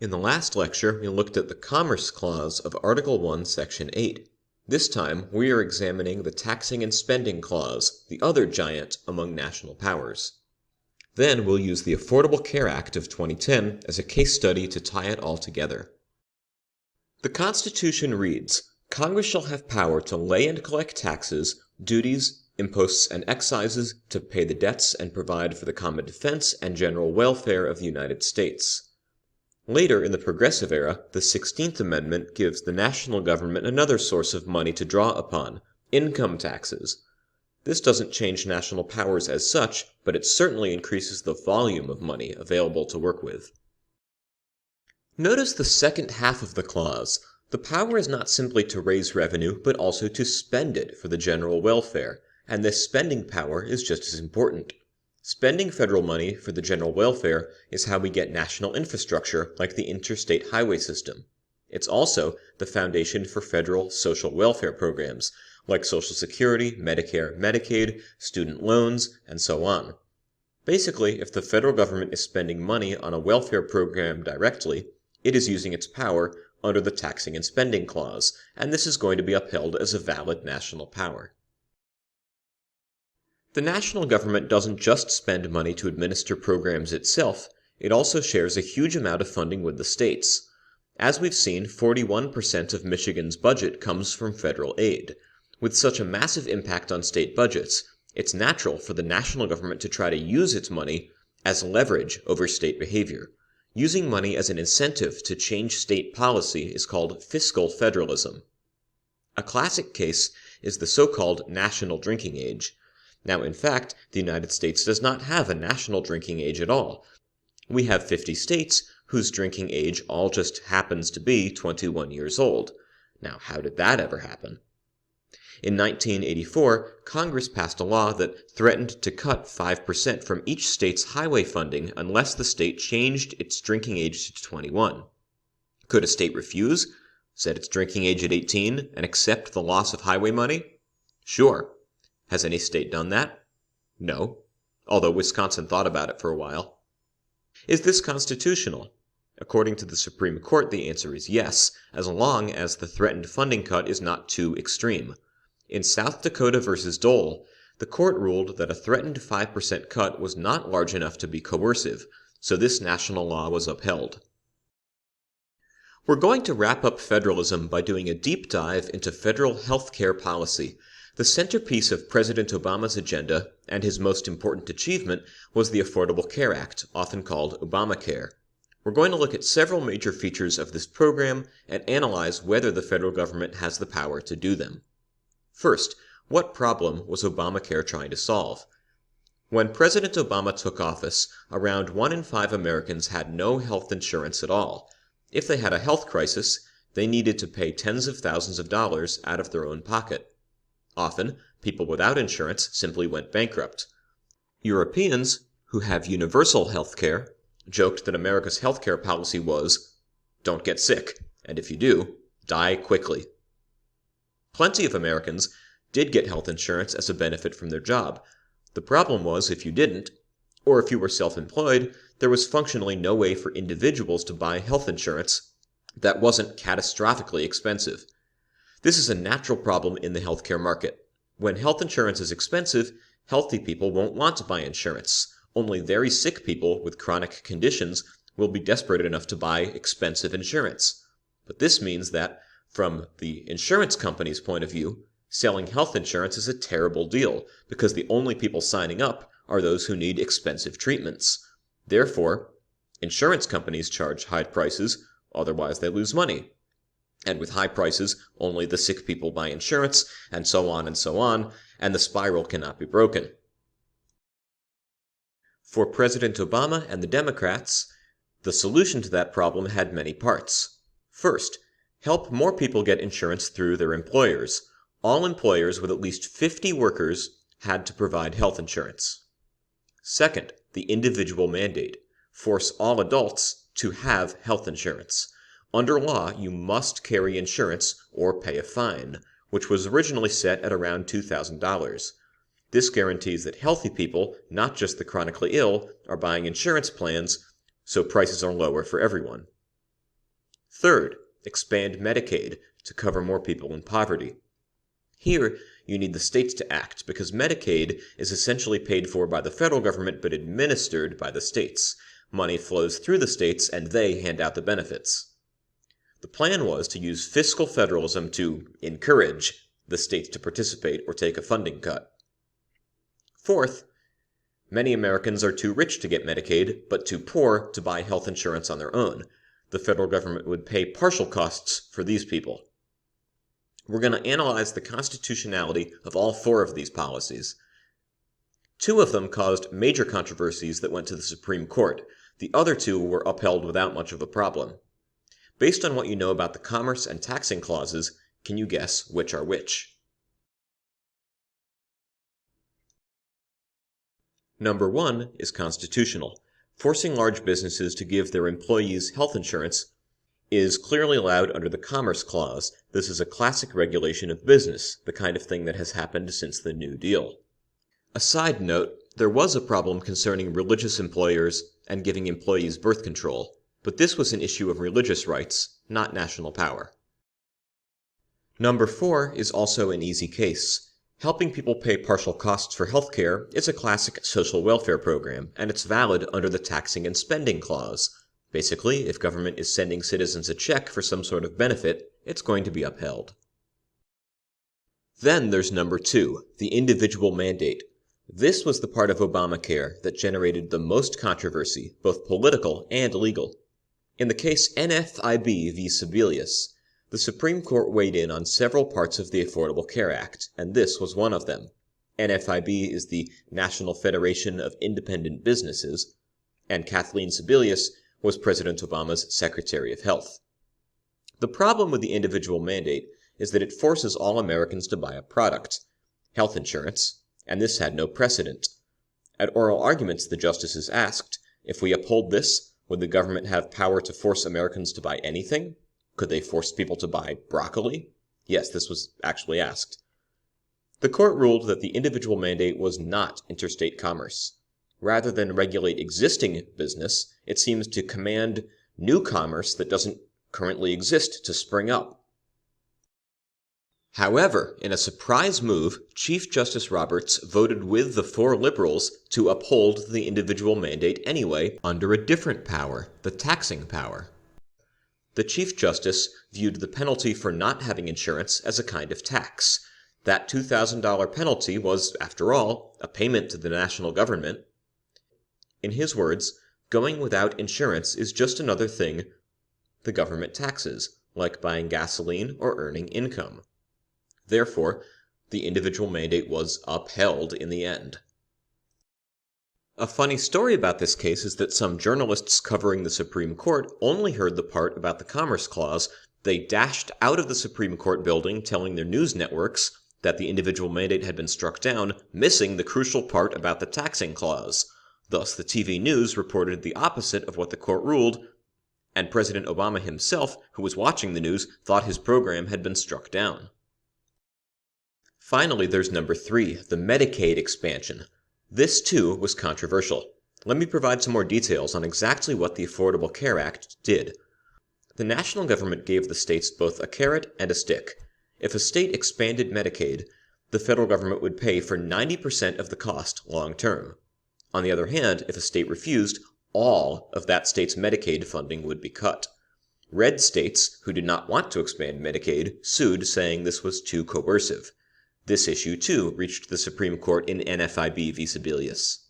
In the last lecture, we looked at the Commerce Clause of Article 1, Section 8. This time, we are examining the Taxing and Spending Clause, the other giant among national powers. Then we'll use the Affordable Care Act of 2010 as a case study to tie it all together. The Constitution reads, "Congress shall have power to lay and collect taxes, duties, imposts, and excises, to pay the debts and provide for the common defense and general welfare of the United States." Later in the Progressive Era, the 16th Amendment gives the national government another source of money to draw upon, income taxes. This doesn't change national powers as such, but it certainly increases the volume of money available to work with. Notice the second half of the clause. The power is not simply to raise revenue, but also to spend it for the general welfare, and this spending power is just as important. Spending federal money for the general welfare is how we get national infrastructure like the interstate highway system. It's also the foundation for federal social welfare programs like Social Security, Medicare, Medicaid, student loans, and so on. Basically, if the federal government is spending money on a welfare program directly, it is using its power under the Taxing and Spending Clause, and this is going to be upheld as a valid national power. The national government doesn't just spend money to administer programs itself, it also shares a huge amount of funding with the states. As we've seen, 41% of Michigan's budget comes from federal aid. With such a massive impact on state budgets, it's natural for the national government to try to use its money as leverage over state behavior. Using money as an incentive to change state policy is called fiscal federalism. A classic case is the so-called national drinking age. Now, in fact, the United States does not have a national drinking age at all. We have 50 states whose drinking age all just happens to be 21 years old. Now, how did that ever happen? In 1984, Congress passed a law that threatened to cut 5% from each state's highway funding unless the state changed its drinking age to 21. Could a state refuse, set its drinking age at 18, and accept the loss of highway money? Sure. Has any state done that? No, although Wisconsin thought about it for a while. Is this constitutional? According to the Supreme Court, the answer is yes, as long as the threatened funding cut is not too extreme. In South Dakota versus Dole, the court ruled that a threatened 5% cut was not large enough to be coercive, so this national law was upheld. We're going to wrap up federalism by doing a deep dive into federal health care policy. The centerpiece of President Obama's agenda, and his most important achievement, was the Affordable Care Act, often called Obamacare. We're going to look at several major features of this program and analyze whether the federal government has the power to do them. First, what problem was Obamacare trying to solve? When President Obama took office, around 1 in 5 Americans had no health insurance at all. If they had a health crisis, they needed to pay tens of thousands of dollars out of their own pocket. Often, people without insurance simply went bankrupt. Europeans, who have universal health care, joked that America's healthcare policy was, "Don't get sick, and if you do, die quickly." Plenty of Americans did get health insurance as a benefit from their job. The problem was if you didn't, or if you were self-employed, there was functionally no way for individuals to buy health insurance that wasn't catastrophically expensive. This is a natural problem in the healthcare market. When health insurance is expensive, healthy people won't want to buy insurance. Only very sick people with chronic conditions will be desperate enough to buy expensive insurance. But this means that, from the insurance company's point of view, selling health insurance is a terrible deal because the only people signing up are those who need expensive treatments. Therefore, insurance companies charge high prices, otherwise they lose money. And with high prices, only the sick people buy insurance, and so on, and the spiral cannot be broken. For President Obama and the Democrats, the solution to that problem had many parts. First, help more people get insurance through their employers. All employers with at least 50 workers had to provide health insurance. Second, the individual mandate. Force all adults to have health insurance. Under law, you must carry insurance or pay a fine, which was originally set at around $2,000. This guarantees that healthy people, not just the chronically ill, are buying insurance plans, so prices are lower for everyone. Third, expand Medicaid to cover more people in poverty. Here, you need the states to act because Medicaid is essentially paid for by the federal government but administered by the states. Money flows through the states and they hand out the benefits. The plan was to use fiscal federalism to encourage the states to participate or take a funding cut. Fourth, many Americans are too rich to get Medicaid, but too poor to buy health insurance on their own. The federal government would pay partial costs for these people. We're going to analyze the constitutionality of all four of these policies. Two of them caused major controversies that went to the Supreme Court. The other two were upheld without much of a problem. Based on what you know about the commerce and taxing clauses, can you guess which are which? Number 1 is constitutional. Forcing large businesses to give their employees health insurance is clearly allowed under the Commerce Clause. This is a classic regulation of business, the kind of thing that has happened since the New Deal. A side note, there was a problem concerning religious employers and giving employees birth control, but this was an issue of religious rights, not national power. Number 4 is also an easy case. Helping people pay partial costs for healthcare is a classic social welfare program, and it's valid under the Taxing and Spending Clause. Basically, if government is sending citizens a check for some sort of benefit, it's going to be upheld. Then there's number 2, the individual mandate. This was the part of Obamacare that generated the most controversy, both political and legal. In the case NFIB v. Sebelius, the Supreme Court weighed in on several parts of the Affordable Care Act, and this was one of them. NFIB is the National Federation of Independent Businesses, and Kathleen Sebelius was President Obama's Secretary of Health. The problem with the individual mandate is that it forces all Americans to buy a product, health insurance, and this had no precedent. At oral arguments, the justices asked, if we uphold this, would the government have power to force Americans to buy anything? Could they force people to buy broccoli? Yes, this was actually asked. The court ruled that the individual mandate was not interstate commerce. Rather than regulate existing business, it seems to command new commerce that doesn't currently exist to spring up. However, in a surprise move, Chief Justice Roberts voted with the 4 liberals to uphold the individual mandate anyway under a different power, the taxing power. The Chief Justice viewed the penalty for not having insurance as a kind of tax. That $2,000 penalty was, after all, a payment to the national government. In his words, going without insurance is just another thing the government taxes, like buying gasoline or earning income. Therefore, the individual mandate was upheld in the end. A funny story about this case is that some journalists covering the Supreme Court only heard the part about the Commerce Clause. They dashed out of the Supreme Court building telling their news networks that the individual mandate had been struck down, missing the crucial part about the taxing clause. Thus, the TV news reported the opposite of what the court ruled, and President Obama himself, who was watching the news, thought his program had been struck down. Finally, there's number 3, the Medicaid expansion. This, too, was controversial. Let me provide some more details on exactly what the Affordable Care Act did. The national government gave the states both a carrot and a stick. If a state expanded Medicaid, the federal government would pay for 90% of the cost long term. On the other hand, if a state refused, all of that state's Medicaid funding would be cut. Red states, who did not want to expand Medicaid, sued, saying this was too coercive. This issue, too, reached the Supreme Court in NFIB v. Sebelius.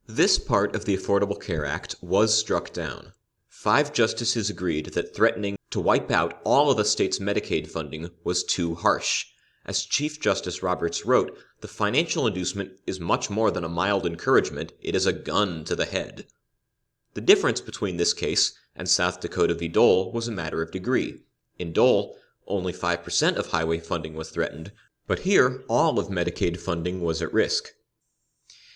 This part of the Affordable Care Act was struck down. 5 justices agreed that threatening to wipe out all of a state's Medicaid funding was too harsh. As Chief Justice Roberts wrote, the financial inducement is much more than a mild encouragement, it is a gun to the head. The difference between this case and South Dakota v. Dole was a matter of degree. In Dole, only 5% of highway funding was threatened, but here all of Medicaid funding was at risk.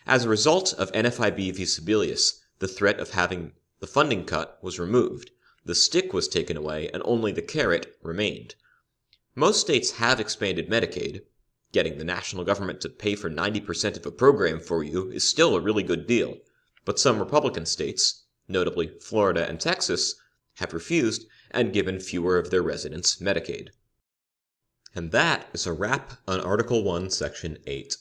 As a result of NFIB v. Sebelius, the threat of having the funding cut was removed, the stick was taken away, and only the carrot remained. Most states have expanded Medicaid. Getting the national government to pay for 90% of a program for you is still a really good deal, but some Republican states, notably Florida and Texas, have refused and given fewer of their residents Medicaid. And that is a wrap on Article 1, Section 8.